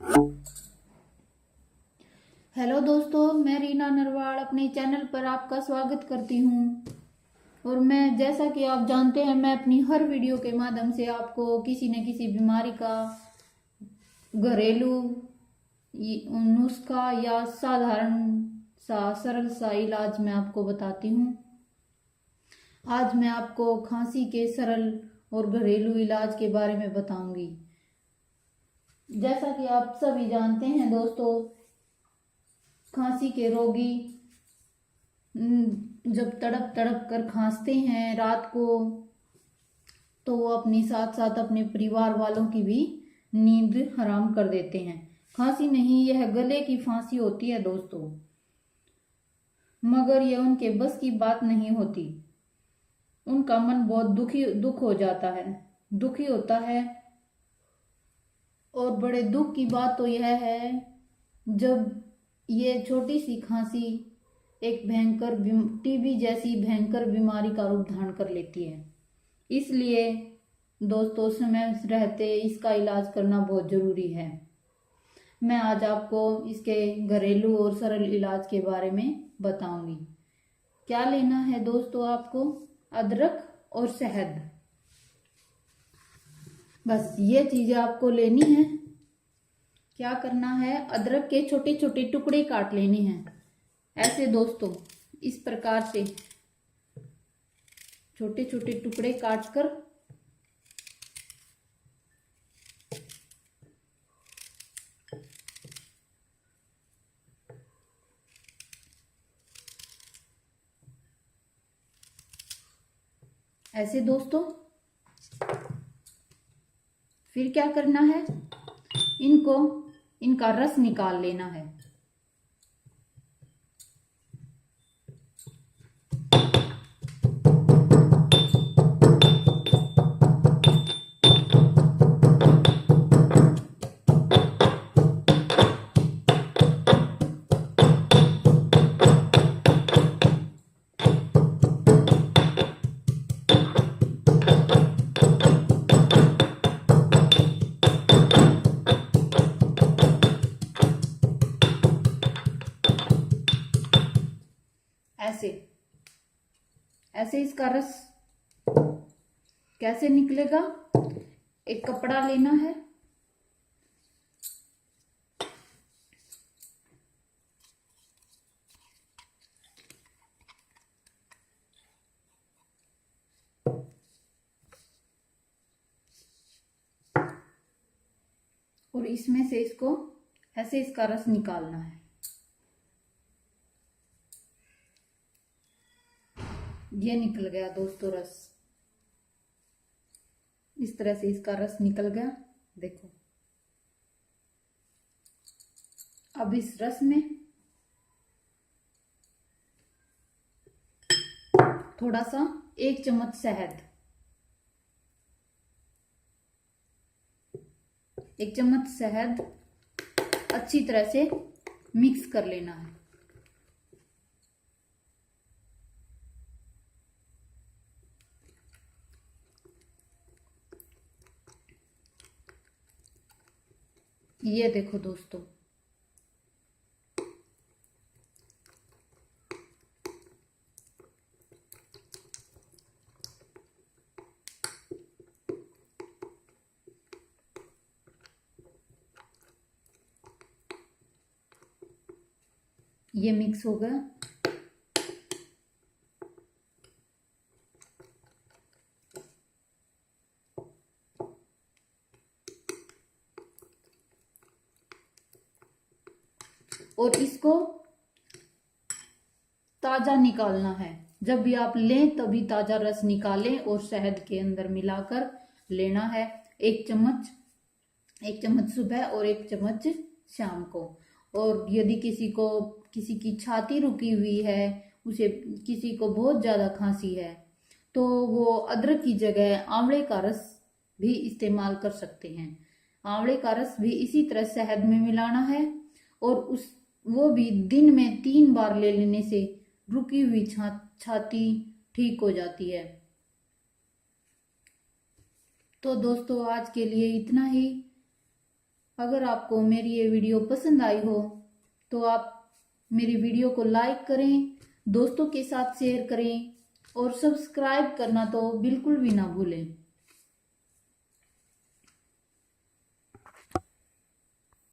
Hello दोस्तों, मैं रीना नरवाल अपने चैनल पर आपका स्वागत करती हूँ। और मैं, जैसा कि आप जानते हैं, मैं अपनी हर वीडियो के माध्यम से आपको किसी न किसी बीमारी का घरेलू नुस्खा या साधारण सा सरल सा इलाज मैं आपको बताती हूँ। आज मैं आपको खांसी के सरल और घरेलू इलाज के बारे में बताऊंगी। जैसा कि आप सभी जानते हैं दोस्तों, खांसी के रोगी जब तड़प तड़प कर खांसते हैं रात को, तो वो अपनी साथ साथ अपने परिवार वालों की भी नींद हराम कर देते हैं। खांसी नहीं, यह गले की फांसी होती है दोस्तों, मगर यह उनके बस की बात नहीं होती। उनका मन बहुत दुख हो जाता है, दुखी होता है। और बड़े दुख की बात तो यह है, जब ये छोटी सी खांसी एक भयंकर टीबी जैसी भयंकर बीमारी का रूप धारण कर लेती है। इसलिए दोस्तों, समय रहते इसका इलाज करना बहुत जरूरी है। मैं आज आपको इसके घरेलू और सरल इलाज के बारे में बताऊंगी। क्या लेना है दोस्तों आपको? अदरक और शहद, बस ये चीजें आपको लेनी है। क्या करना है? अदरक के छोटे छोटे टुकड़े काट लेने हैं, ऐसे दोस्तों, इस प्रकार से छोटे छोटे टुकड़े काटकर ऐसे दोस्तों। फिर क्या करना है? इनका रस निकाल लेना है। ऐसे ऐसे इसका रस कैसे निकलेगा? एक कपड़ा लेना है, और इसमें से इसको ऐसे इसका रस निकालना है। ये निकल गया दोस्तों रस। इस तरह से इसका रस निकल गया, देखो। अब इस रस में थोड़ा सा 1 चम्मच शहद, 1 चम्मच शहद अच्छी तरह से मिक्स कर लेना है। ये देखो दोस्तों, ये मिक्स हो गया। और इसको ताजा निकालना है। जब भी आप लें तभी ताजा रस निकालें और शहद के अंदर मिलाकर लेना है। 1 चम्मच, 1 चम्मच सुबह और 1 चम्मच शाम को। और यदि किसी की छाती रुकी हुई है, उसे किसी को बहुत ज्यादा खांसी है, तो वो अदरक की जगह आंवले का रस भी इस्तेमाल कर सकते हैं। आंवले का रस भी इसी तरह शहद में मिलाना है, और वो भी दिन में 3 बार ले लेने से रुकी हुई छाती ठीक हो जाती है। तो दोस्तों, आज के लिए इतना ही। अगर आपको मेरी ये वीडियो पसंद आई हो तो आप मेरी वीडियो को लाइक करें, दोस्तों के साथ शेयर करें और सब्सक्राइब करना तो बिल्कुल भी ना भूलें।